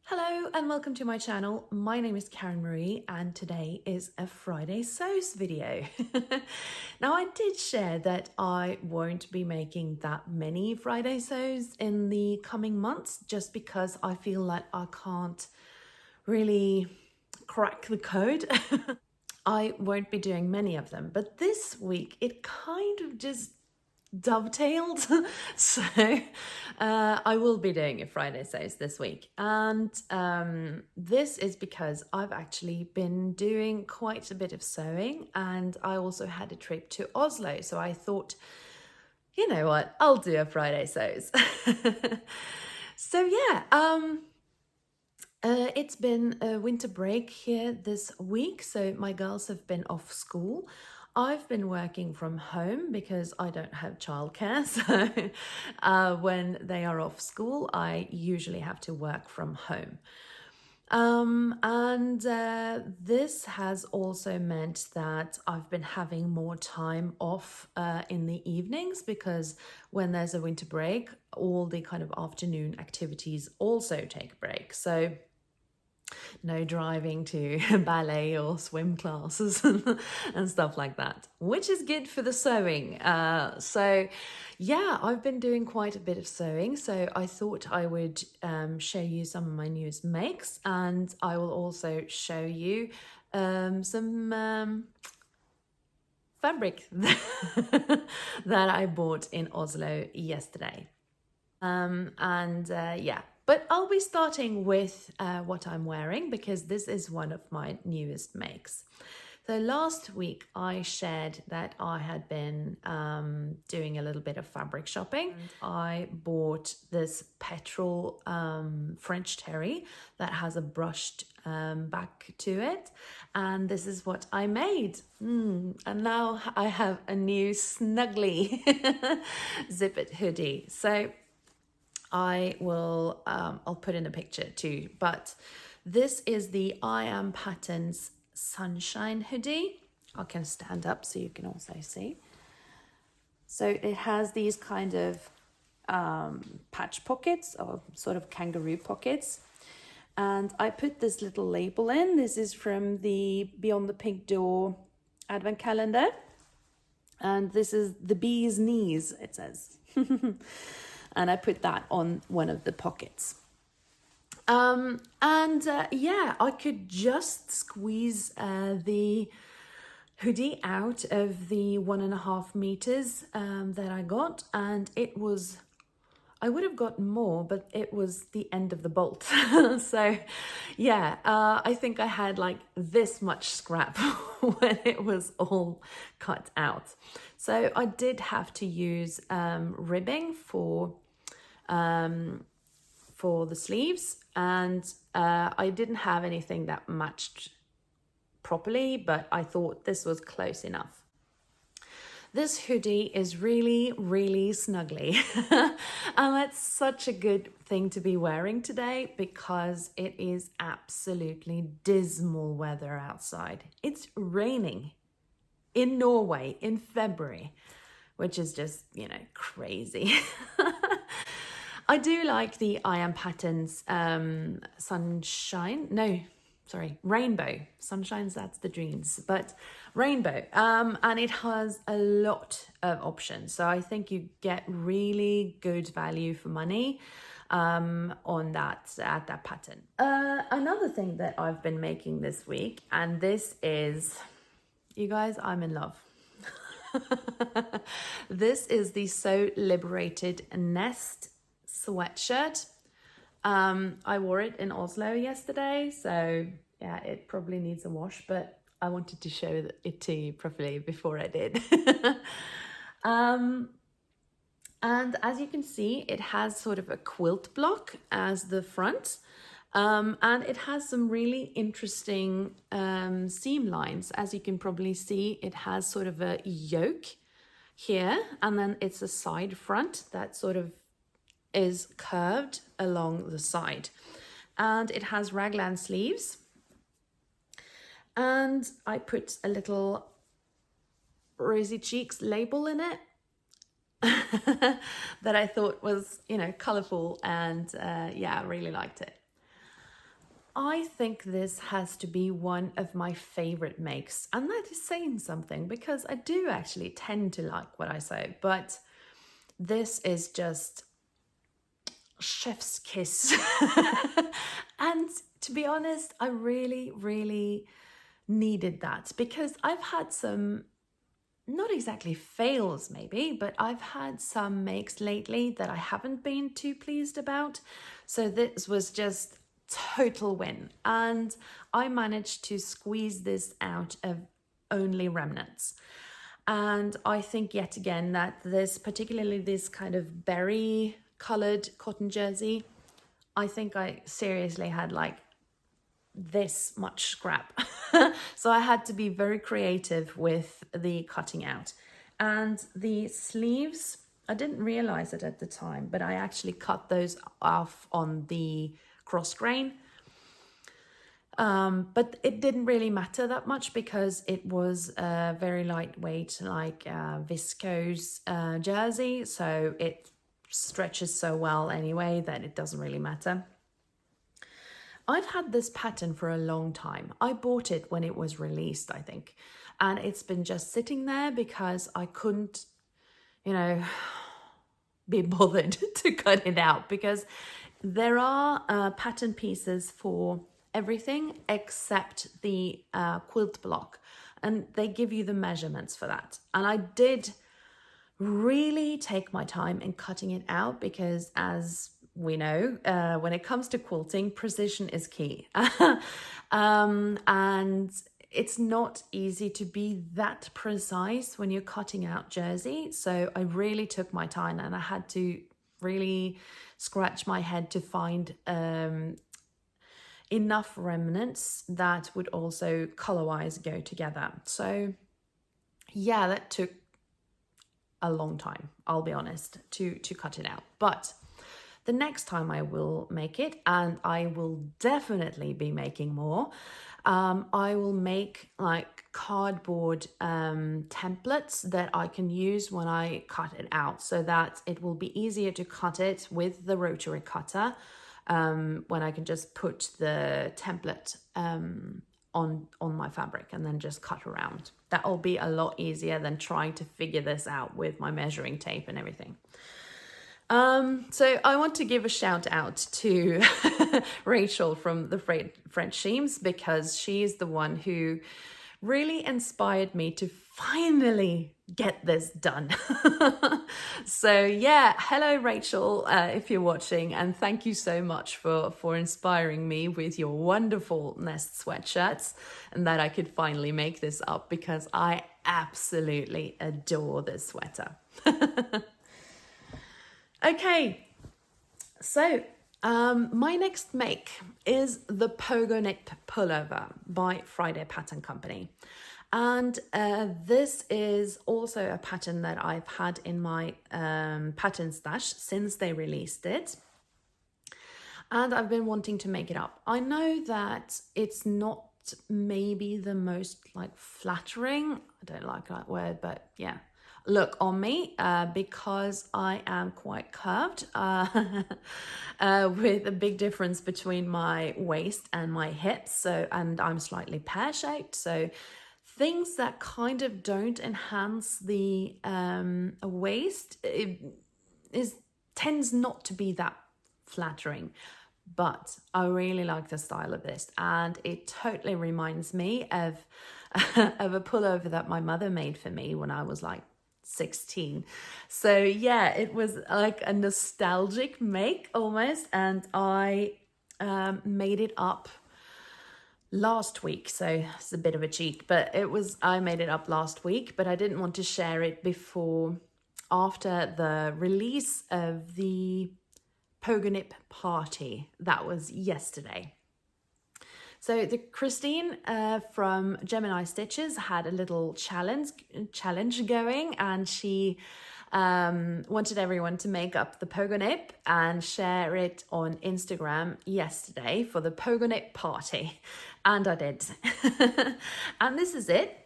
Hello and welcome to my channel. My name is Karen Marie and today is a Friday sews video. Now I did share that I won't be making that many Friday sews in the coming months just because I feel like I can't really crack the code. I won't be doing many of them, but this week it kind of just dovetailed. So I will be doing a Friday sews this week, and this is because I've actually been doing quite a bit of sewing, and I also had a trip to Oslo, so I thought, you know what, I'll do a Friday sews. So yeah, it's been a winter break here this week, so my girls have been off school. I've been working from home because I don't have childcare, so when they are off school, I usually have to work from home. This has also meant that I've been having more time off in the evenings because when there's a winter break, all the kind of afternoon activities also take a break. So no driving to ballet or swim classes and stuff like that, which is good for the sewing. So yeah, I've been doing quite a bit of sewing, so I thought I would show you some of my newest makes, and I will also show you some fabric that I bought in Oslo yesterday. Yeah, but I'll be starting with what I'm wearing because this is one of my newest makes. So last week I shared that I had been doing a little bit of fabric shopping. I bought this petrol French terry that has a brushed back to it, and this is what I made. And now I have a new snuggly zippered hoodie. So I will, I'll put in a picture too, but this is the I Am Patterns Sunshine hoodie. I can stand up so you can also see. So it has these kind of patch pockets or sort of kangaroo pockets. And I put this little label in. This is from the Beyond the Pink Door advent calendar. And this is the bee's knees, it says. And I put that on one of the pockets. Yeah, I could just squeeze the hoodie out of the 1.5 meters that I got, and it was, I would have gotten more, but it was the end of the bolt. So yeah, I think I had like this much scrap when it was all cut out. So I did have to use ribbing for the sleeves, and I didn't have anything that matched properly, but I thought this was close enough. This hoodie is really, really snuggly. And that's such a good thing to be wearing today because it is absolutely dismal weather outside. It's raining in Norway in February, which is just, you know, crazy. I do like the I Am Patterns rainbow. Sunshine's, that's the dreams, but rainbow. And it has a lot of options. So I think you get really good value for money on that, at that pattern. Another thing that I've been making this week, and this is, you guys, I'm in love. This is the So Liberated Nest sweatshirt. I wore it in Oslo yesterday, so yeah, it probably needs a wash, but I wanted to show it to you properly before I did. And as you can see, it has sort of a quilt block as the front, and it has some really interesting seam lines. As you can probably see, it has sort of a yoke here, and then it's a side front that sort of is curved along the side, and it has raglan sleeves, and I put a little Rosy Cheeks label in it that I thought was, you know, colorful, and yeah, I really liked it. I think this has to be one of my favorite makes. And that is saying something because I do actually tend to like what I sew, but this is just chef's kiss. And to be honest, I really, really needed that because I've had some, not exactly fails maybe, but I've had some makes lately that I haven't been too pleased about. So this was just total win. And I managed to squeeze this out of only remnants. And I think yet again that this, particularly this kind of berry colored cotton jersey, I think I seriously had like this much scrap. So I had to be very creative with the cutting out. And the sleeves, I didn't realize it at the time, but I actually cut those off on the cross grain. But it didn't really matter that much because it was a very lightweight, like viscose jersey. So it stretches so well anyway that it doesn't really matter. I've had this pattern for a long time. I bought it when it was released, I think. And it's been just sitting there because I couldn't, be bothered to cut it out because there are pattern pieces for everything except the quilt block. And they give you the measurements for that. And I did really take my time in cutting it out because as we know, when it comes to quilting, precision is key. And it's not easy to be that precise when you're cutting out jersey. So I really took my time and I had to really scratch my head to find enough remnants that would also color-wise go together. So yeah, that took a long time, I'll be honest, to cut it out. But the next time I will make it, and I will definitely be making more, I will make like cardboard templates that I can use when I cut it out so that it will be easier to cut it with the rotary cutter when I can just put the template on my fabric and then just cut around. That'll be a lot easier than trying to figure this out with my measuring tape and everything. So I want to give a shout out to Rachel from the French Sheams because she is the one who really inspired me to finally get this done. So yeah, hello Rachel, if you're watching, and thank you so much for inspiring me with your wonderful Nest sweatshirts and that I could finally make this up because I absolutely adore this sweater. Okay, so my next make is the Pogonip pullover by Friday Pattern Company. And this is also a pattern that I've had in my pattern stash since they released it. And I've been wanting to make it up. I know that it's not maybe the most like flattering, I don't like that word, but yeah, look on me because I am quite curved with a big difference between my waist and my hips. So, and I'm slightly pear-shaped. So things that kind of don't enhance the waist tends not to be that flattering. But I really like the style of this, and it totally reminds me of a pullover that my mother made for me when I was like 16. So yeah, it was like a nostalgic make almost, and I made it up last week. So it's a bit of a cheat, but I made it up last week, but I didn't want to share it after the release of the Pogonip party. That was yesterday. So the Christine from Gemini Stitches had a little challenge going, and she wanted everyone to make up the Pogonip and share it on Instagram yesterday for the Pogonip party, and I did. And this is it.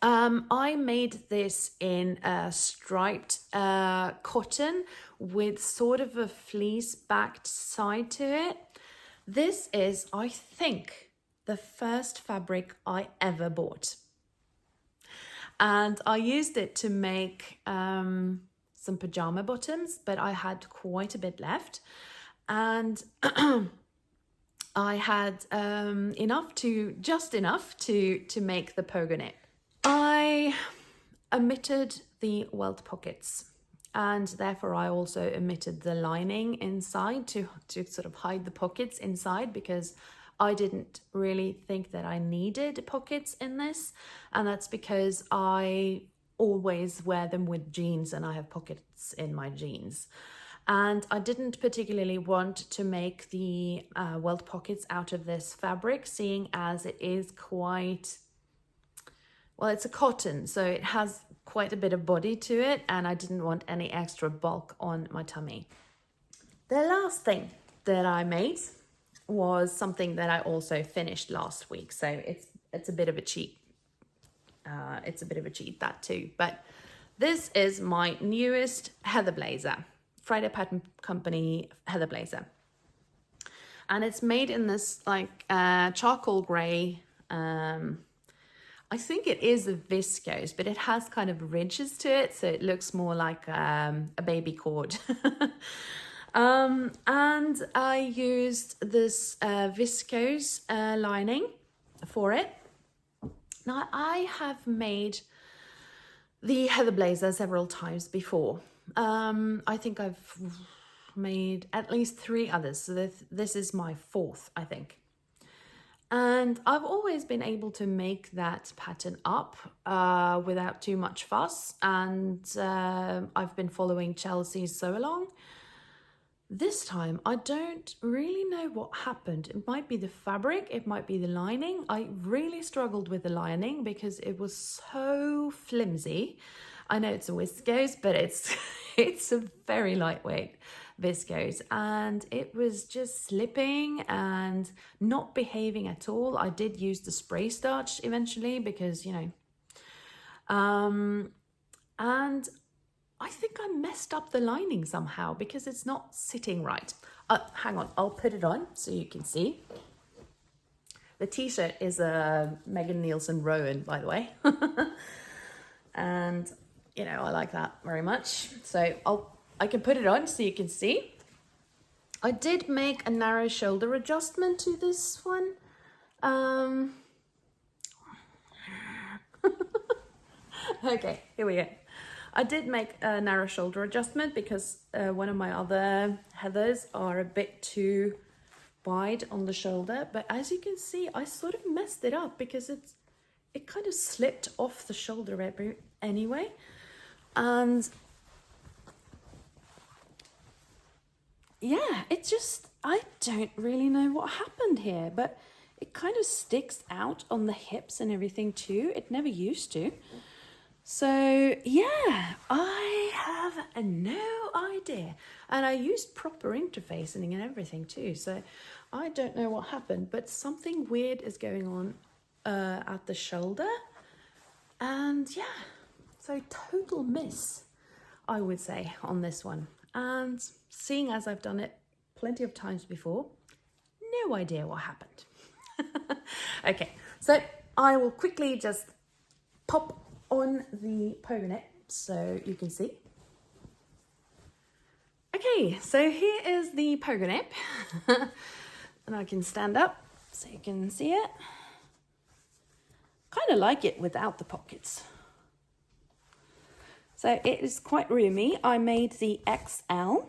I made this in a striped cotton with sort of a fleece backed side to it. This is, I think, the first fabric I ever bought. And I used it to make some pajama bottoms, but I had quite a bit left. And I had just enough to make the Pogonip. I omitted the welt pockets, and therefore I also omitted the lining inside to sort of hide the pockets inside, because I didn't really think that I needed pockets in this, and that's because I always wear them with jeans and I have pockets in my jeans. And I didn't particularly want to make the welt pockets out of this fabric, seeing as it is quite, well, it's a cotton, so it has quite a bit of body to it, and I didn't want any extra bulk on my tummy. The last thing that I made was something that I also finished last week, so it's a bit of a cheat. It's a bit of a cheat, that too. But this is my newest heather blazer, Friday Pattern Company heather blazer, and it's made in this like charcoal grey. I think it is a viscose, but it has kind of ridges to it, so it looks more like a baby cord. And I used this viscose lining for it. Now, I have made the heather blazer several times before. I think I've made at least 3 others, so this is my 4th, I think. And I've always been able to make that pattern up without too much fuss, and I've been following Chelsea's sew along. This time, I don't really know what happened. It might be the fabric, it might be the lining. I really struggled with the lining because it was so flimsy. I know it's a viscose, but it's a very lightweight viscose, and it was just slipping and not behaving at all. I did use the spray starch eventually because, you know, and I think I messed up the lining somehow because it's not sitting right. Hang on, I'll put it on so you can see. The t-shirt is a Megan Nielsen Rowan, by the way. And, you know, I like that very much. So I can put it on so you can see. I did make a narrow shoulder adjustment to this one. Okay, here we go. I did make a narrow shoulder adjustment because one of my other heathers are a bit too wide on the shoulder. But as you can see, I sort of messed it up because it kind of slipped off the shoulder anyway. And yeah, I don't really know what happened here, but it kind of sticks out on the hips and everything too. It never used to. So yeah, I have no idea. And I used proper interfacing and everything too. So I don't know what happened, but something weird is going on at the shoulder. And yeah, so total miss, I would say, on this one. And seeing as I've done it plenty of times before, no idea what happened. Okay, so I will quickly just pop on the Pogonip so you can see. Okay, so here is the Pogonip. And I can stand up so you can see it. Kind of like it without the pockets. So it is quite roomy. I made the XL.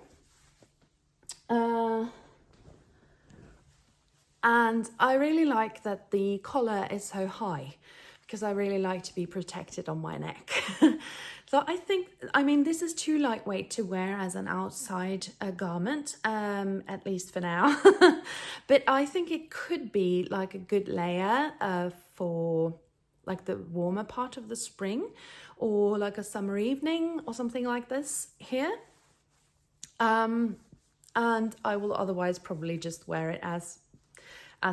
And I really like that the collar is so high because I really like to be protected on my neck. So I mean, this is too lightweight to wear as an outside garment, at least for now. But I think it could be like a good layer for like the warmer part of the spring or like a summer evening or something like this here. And I will otherwise probably just wear it as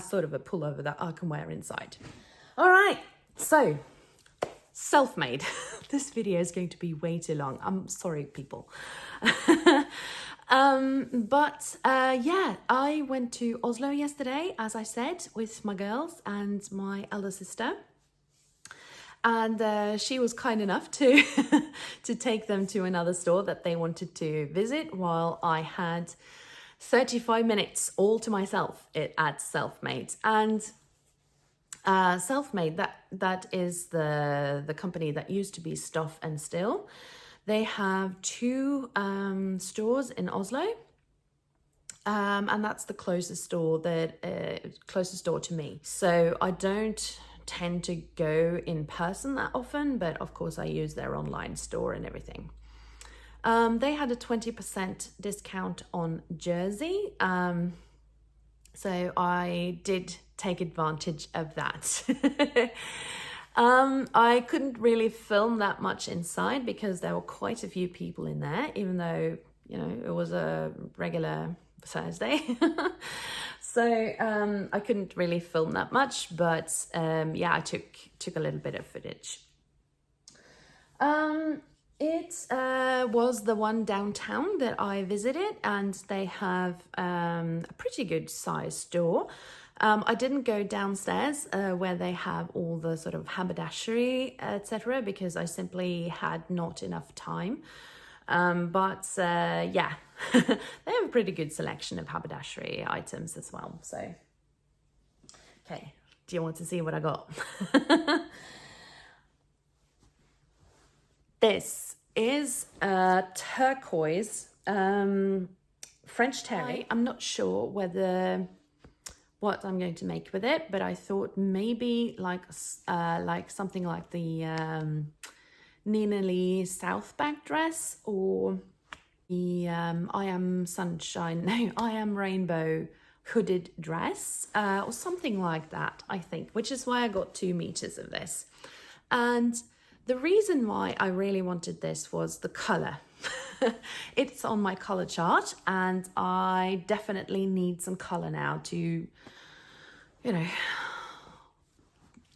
sort of a pullover that I can wear inside. All right, so Selfmade. This video is going to be way too long. I'm sorry, people. Yeah, I went to Oslo yesterday, as I said, with my girls and my elder sister. And she was kind enough to to take them to another store that they wanted to visit while I had 35 minutes all to myself at Selfmade. And Selfmade, that is the company that used to be Stoff and Stil. They have two stores in Oslo, and that's the closest store to me. So I don't tend to go in person that often, but of course I use their online store and everything. They had a 20% discount on jersey, so I did take advantage of that. I couldn't really film that much inside because there were quite a few people in there, even though, you know, it was a regular Thursday. So I couldn't really film that much, but yeah, I took a little bit of footage. It was the one downtown that I visited, and they have a pretty good size store. I didn't go downstairs where they have all the sort of haberdashery, etc., because I simply had not enough time. Yeah, they have a pretty good selection of haberdashery items as well. So, okay, do you want to see what I got? This is a turquoise French terry. I'm not sure what I'm going to make with it, but I thought maybe like something like the Nina Lee Southbank dress, or the I Am Sunshine, no, I Am Rainbow hooded dress, or something like that, I think, which is why I got 2 meters of this. And the reason why I really wanted this was the color. It's on my color chart, and I definitely need some color now to, you know,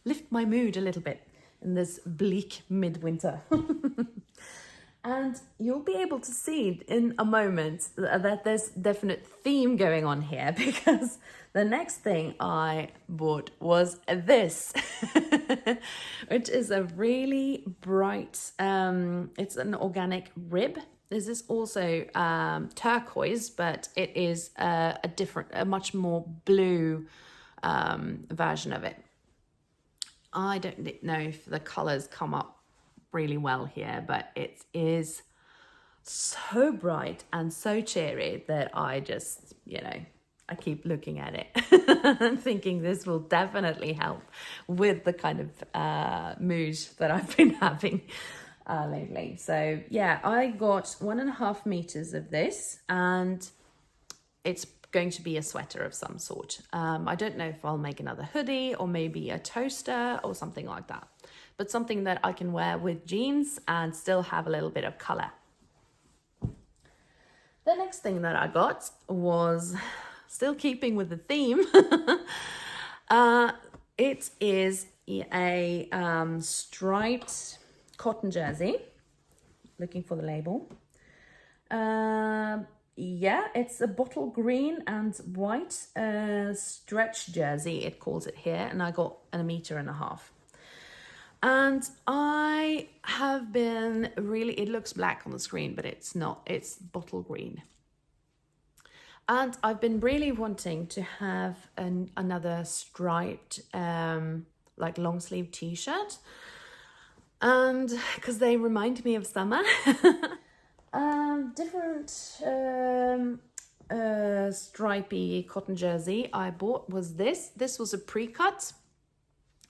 lift my mood a little bit in this bleak midwinter. And you'll be able to see in a moment that there's definite theme going on here, because the next thing I bought was this, which is a really bright, it's an organic rib. This is also turquoise, but it is a much more blue version of it. I don't know if the colors come up really well here, but it is so bright and so cheery that I just, you know, I keep looking at it and thinking this will definitely help with the kind of mood that I've been having lately. So yeah, I got 1.5 meters of this, and it's going to be a sweater of some sort. I don't know if I'll make another hoodie or maybe a toaster or something like that, but something that I can wear with jeans and still have a little bit of color. The next thing that I got was, still keeping with the theme, it is a striped cotton jersey. Looking for the label. Yeah, it's a bottle green and white stretch jersey, it calls it here, and I got 1.5 meters. And I have been really, it looks black on the screen, but it's not, it's bottle green. And I've been really wanting to have another striped like long sleeve t-shirt, and because they remind me of summer. Different stripy cotton jersey I bought was this. This was a pre-cut,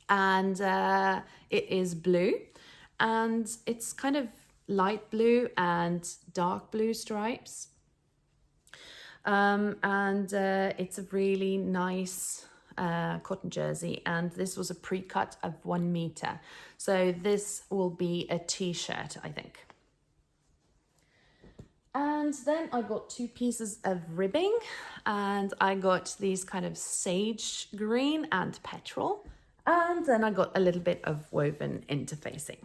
and it is blue, and it's kind of light blue and dark blue stripes. It's a really nice cotton jersey, and this was a pre-cut of 1 meter. So this will be a t-shirt, I think. And then I got 2 pieces of ribbing, and I got these kind of sage green and petrol. And then I got a little bit of woven interfacing.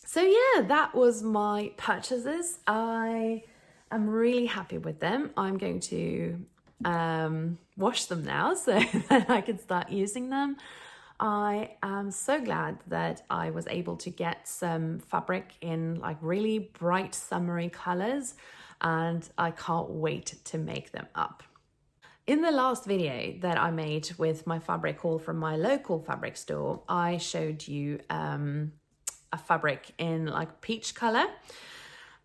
So yeah, that was my purchases. I I'm really happy with them. I'm going to wash them now so that I can start using them. I am so glad that I was able to get some fabric in like really bright summery colors, and I can't wait to make them up. In the last video that I made with my fabric haul from my local fabric store, I showed you a fabric in like peach color.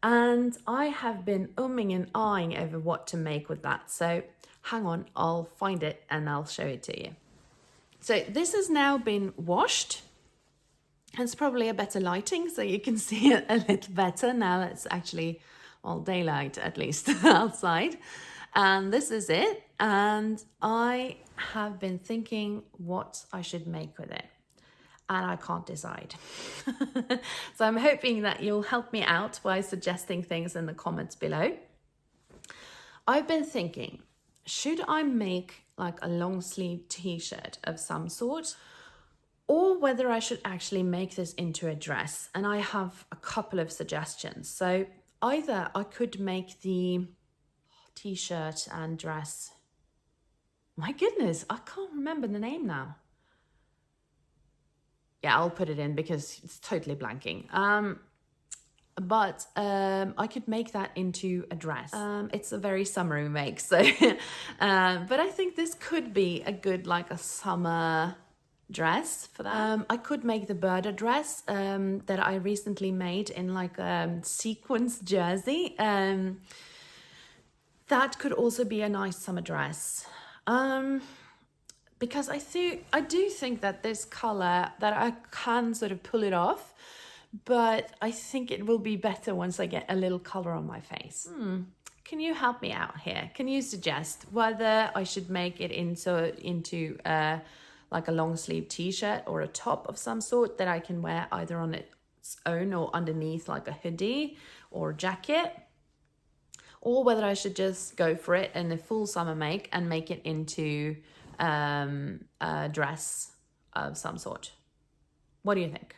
And I have been umming and ahhing over what to make with that. So hang on, I'll find it and I'll show it to you. So this has now been washed. It's probably a better lighting so you can see it a little better. Now it's actually all daylight, at least outside. And this is it. And I have been thinking what I should make with it. And I can't decide. So I'm hoping that you'll help me out by suggesting things in the comments below. I've been thinking, should I make like a long sleeve t-shirt of some sort, or whether I should actually make this into a dress? And I have a couple of suggestions. So either I could make the t-shirt and dress. My goodness, I can't remember the name now. Yeah, I'll put it in because it's totally blanking. But I could make that into a dress. It's a very summery make, so but I think this could be a good like a summer dress for that. I could make the Berda dress that I recently made in like a sequins jersey. That could also be a nice summer dress. Because I do think that this color, that I can sort of pull it off, but I think it will be better once I get a little color on my face. Can you help me out here? Can you suggest whether I should make it into like a long sleeve t-shirt or a top of some sort that I can wear either on its own or underneath like a hoodie or jacket? Or whether I should just go for it in a full summer make and make it into a dress of some sort. What do you think?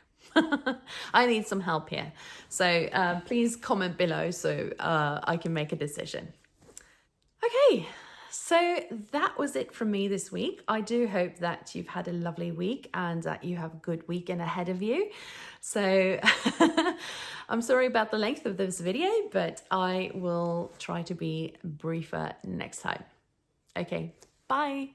I need some help here. So please comment below so I can make a decision. Okay, so that was it from me this week. I do hope that you've had a lovely week and that you have a good weekend ahead of you. So I'm sorry about the length of this video, but I will try to be briefer next time. Okay, bye.